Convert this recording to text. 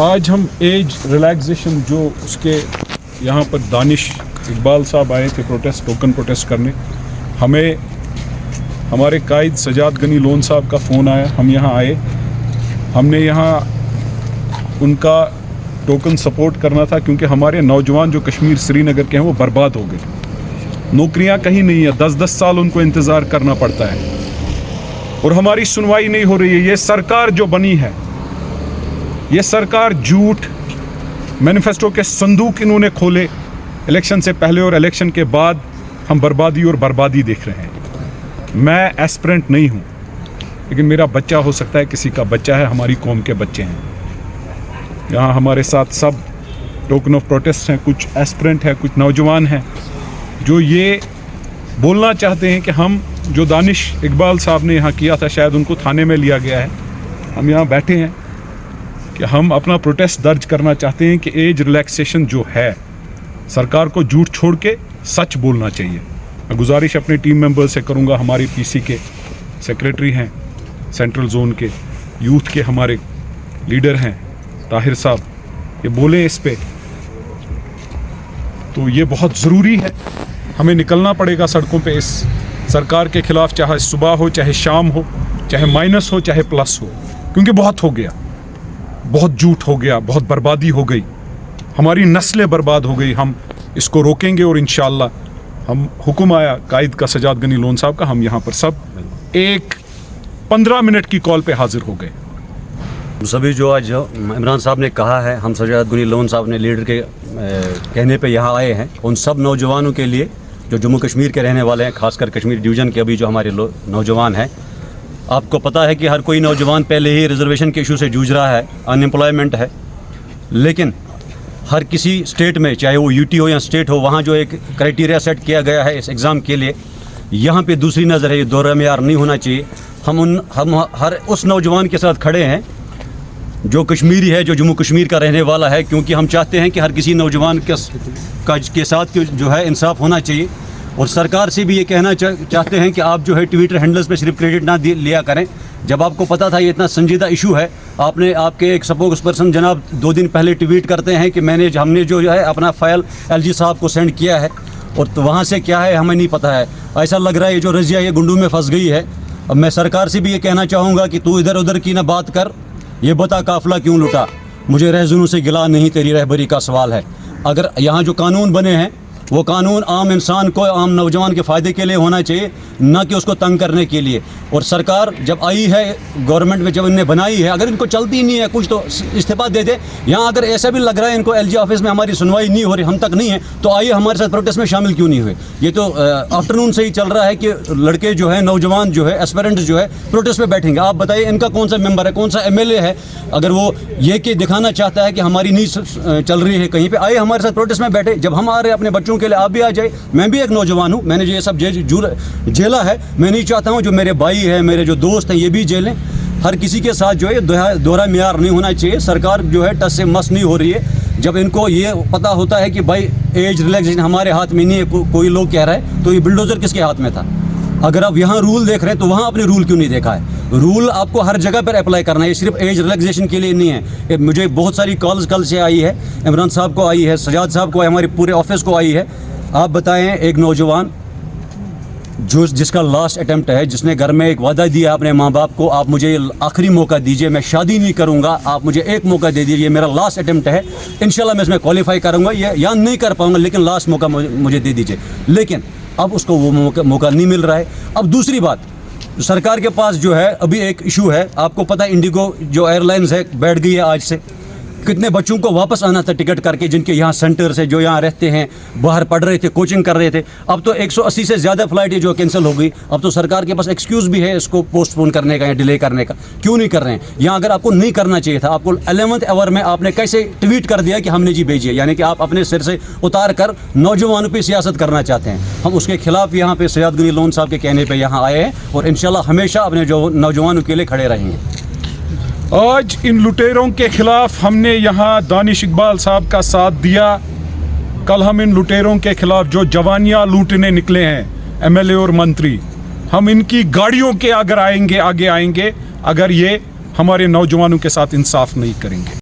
آج ہم age relaxation جو اس کے یہاں پر دانش اقبال صاحب آئے تھے پروٹیسٹ ٹوکن پروٹیسٹ کرنے. ہمیں ہمارے قائد سجاد غنی لون صاحب کا فون آیا, ہم یہاں آئے. ہم نے یہاں ان کا ٹوکن سپورٹ کرنا تھا کیونکہ ہمارے نوجوان جو کشمیر سری نگر کے ہیں وہ برباد ہو گئے. نوکریاں کہیں نہیں ہیں, 10 سال ان کو انتظار کرنا پڑتا ہے اور ہماری سنوائی نہیں ہو رہی ہے. یہ سرکار جو بنی ہے, یہ سرکار جھوٹ, مینیفیسٹو کے صندوق انہوں نے کھولے الیکشن سے پہلے اور الیکشن کے بعد. ہم بربادی اور بربادی دیکھ رہے ہیں. میں ایسپرنٹ نہیں ہوں لیکن میرا بچہ ہو سکتا ہے, کسی کا بچہ ہے, ہماری قوم کے بچے ہیں. یہاں ہمارے ساتھ سب ٹوکن آف پروٹیسٹ ہیں, کچھ ایسپرنٹ ہیں, کچھ نوجوان ہیں جو یہ بولنا چاہتے ہیں کہ ہم جو دانش اقبال صاحب نے یہاں کیا تھا, شاید ان کو تھانے میں لیا گیا ہے. ہم یہاں بیٹھے ہیں کہ ہم اپنا پروٹیسٹ درج کرنا چاہتے ہیں کہ ایج ریلیکسیشن جو ہے, سرکار کو جھوٹ چھوڑ کے سچ بولنا چاہیے. میں گزارش اپنے ٹیم ممبر سے کروں گا, ہماری پی سی کے سیکریٹری ہیں, سینٹرل زون کے یوتھ کے ہمارے لیڈر ہیں طاہر صاحب, یہ بولیں اس پہ. تو یہ بہت ضروری ہے, ہمیں نکلنا پڑے گا سڑکوں پہ اس سرکار کے خلاف, چاہے صبح ہو, چاہے شام ہو, چاہے مائنس ہو, چاہے پلس ہو, کیونکہ بہت ہو گیا, بہت جھوٹ ہو گیا, بہت بربادی ہو گئی, ہماری نسلیں برباد ہو گئی. ہم اس کو روکیں گے اور انشاءاللہ ہم حکم آیا قائد کا سجاد غنی لون صاحب کا, ہم یہاں پر سب 15 منٹ کی کال پہ حاضر ہو گئے. سبھی جو آج عمران صاحب نے کہا ہے, ہم سجاد غنی لون صاحب نے لیڈر کے کہنے پہ یہاں آئے ہیں, ان سب نوجوانوں کے لیے جو جموں کشمیر کے رہنے والے ہیں, خاص کر کشمیر ڈویژن کے ابھی جو ہمارے نوجوان ہیں. آپ کو پتہ ہے کہ ہر کوئی نوجوان پہلے ہی ریزرویشن کے ایشو سے جوجھ رہا ہے, ان امپلائمنٹ ہے, لیکن ہر کسی اسٹیٹ میں, چاہے وہ یو ٹی ہو یا اسٹیٹ ہو, وہاں جو ایک کرائٹیریا سیٹ کیا گیا ہے اس ایگزام کے لیے, یہاں پہ دوسری نظر ہے, یہ دوہرا معیار نہیں ہونا چاہیے. ہم ہر اس نوجوان کے ساتھ کھڑے ہیں جو کشمیری ہے, جو جموں کشمیر کا رہنے والا ہے, کیونکہ ہم چاہتے ہیں کہ ہر کسی نوجوان کے ساتھ جو ہے انصاف ہونا چاہیے. اور سرکار سے بھی یہ کہنا چاہتے ہیں کہ آپ جو ہے ٹویٹر ہینڈلز پہ صرف کریڈٹ نہ لیا کریں. جب آپ کو پتہ تھا یہ اتنا سنجیدہ ایشو ہے, آپ کے ایک سپوکس پرسن جناب 2 دن پہلے ٹویٹ کرتے ہیں کہ ہم نے جو ہے اپنا فائل ایل جی صاحب کو سینڈ کیا ہے, اور تو وہاں سے کیا ہے ہمیں نہیں پتہ ہے. ایسا لگ رہا ہے یہ جو رضیہ یہ گنڈوں میں پھنس گئی ہے. اب میں سرکار سے بھی یہ کہنا چاہوں گا کہ تو ادھر ادھر کی نہ بات کر, یہ بتا قافلہ کیوں لٹا, مجھے رہزنوں سے گلا نہیں, تیری رہبری کا سوال ہے. اگر یہاں جو قانون بنے ہیں وہ قانون عام انسان کو, عام نوجوان کے فائدے کے لیے ہونا چاہیے, نہ کہ اس کو تنگ کرنے کے لیے. اور سرکار جب آئی ہے گورنمنٹ میں, جب ان نے بنائی ہے, اگر ان کو چلتی نہیں ہے کچھ تو استعفیٰ دے دے. یہاں اگر ایسا بھی لگ رہا ہے ان کو ایل جی آفس میں ہماری سنوائی نہیں ہو رہی, ہم تک نہیں ہے, تو آئیے ہمارے ساتھ پروٹیسٹ میں شامل کیوں نہیں ہوئے. یہ تو آفٹرنون سے ہی چل رہا ہے کہ لڑکے جو ہے, نوجوان جو ہے, ایسپیرنٹس جو ہے پروٹیسٹ پہ بیٹھیں گے. آپ بتائیے ان کا کون سا ممبر ہے, کون سا ایم ایل اے ہے, اگر وہ یہ کہ دکھانا چاہتا ہے کہ ہماری نہیں چل رہی ہے کہیں پہ, آئیے ہمارے ساتھ پروٹیسٹ میں بیٹھے. جب ہم آ رہے ہیں اپنے بچوں کے لیے, آپ بھی آ جائے. میں بھی ایک نوجوان ہوں, میں نے یہ سب جھیلا ہے. میں نہیں چاہتا ہوں جو میرے بھائی ہیں, میرے جو دوست ہیں, یہ بھی جیلیں. ہر کسی کے ساتھ جو ہے دوہرا معیار نہیں ہونا چاہیے. سرکار جو ہے ٹس سے مس نہیں ہو رہی ہے. جب ان کو یہ پتہ ہوتا ہے کہ بھائی ایج ریلیکسیشن ہمارے ہاتھ میں نہیں ہے, کوئی لوگ کہہ رہا ہے, تو یہ بلڈوزر کس کے ہاتھ میں تھا؟ اگر آپ یہاں رول دیکھ رہے ہیں تو وہاں آپ نے رول کیوں نہیں دیکھا ہے؟ رول آپ کو ہر جگہ پر اپلائی کرنا ہے, یہ صرف ایج ریلیکسیشن کے لیے نہیں ہے. مجھے بہت ساری کالز کل سے آئی ہے, عمران صاحب کو آئی ہے, سجاد صاحب کو, ہمارے پورے آفس کو آئی ہے. آپ بتائیں, ایک نوجوان جس کا لاسٹ اٹیمپٹ ہے, جس نے گھر میں ایک وعدہ دیا اپنے ماں باپ کو, آپ مجھے آخری موقع دیجئے, میں شادی نہیں کروں گا, آپ مجھے ایک موقع دے دیجئے, یہ میرا لاسٹ اٹیمپٹ ہے, انشاءاللہ میں اس میں کوالیفائی کروں گا, یہ یا نہیں کر پاؤں گا, لیکن لاسٹ موقع مجھے دے دیجئے. لیکن اب اس کو وہ موقع نہیں مل رہا ہے. اب دوسری بات, سرکار کے پاس جو ہے ابھی ایک ایشو ہے, آپ کو پتہ ہے انڈیگو جو ایئر لائنز ہے بیٹھ گئی ہے آج سے. کتنے بچوں کو واپس آنا تھا ٹکٹ کر کے, جن کے یہاں سینٹر سے, جو یہاں رہتے ہیں, باہر پڑھ رہے تھے, کوچنگ کر رہے تھے. اب تو 180 سے زیادہ فلائٹ جو کینسل ہو گئی. اب تو سرکار کے پاس ایکسکیوز بھی ہے اس کو پوسٹ پون کرنے کا یا ڈیلے کرنے کا. کیوں نہیں کر رہے ہیں؟ یہاں اگر آپ کو نہیں کرنا چاہیے تھا, آپ کو 11ویں آور میں آپ نے کیسے ٹویٹ کر دیا کہ ہم نے جی بھیجیے, یعنی کہ آپ اپنے سر سے اتار کر نوجوانوں پہ سیاست کرنا چاہتے ہیں. ہم اس کے خلاف یہاں پہ سجاد غنی لون صاحب کے کہنے پہ یہاں آئے ہیں, اور انشاءاللہ ہمیشہ اپنے جو نوجوانوں کے لیے کھڑے رہیں گے. آج ان لٹیروں کے خلاف ہم نے یہاں دانش اقبال صاحب کا ساتھ دیا. کل ہم ان لٹیروں کے خلاف جو جوانیاں لوٹنے نکلے ہیں, ایم ایل اے اور منتری, ہم ان کی گاڑیوں کے آگے آئیں گے اگر یہ ہمارے نوجوانوں کے ساتھ انصاف نہیں کریں گے.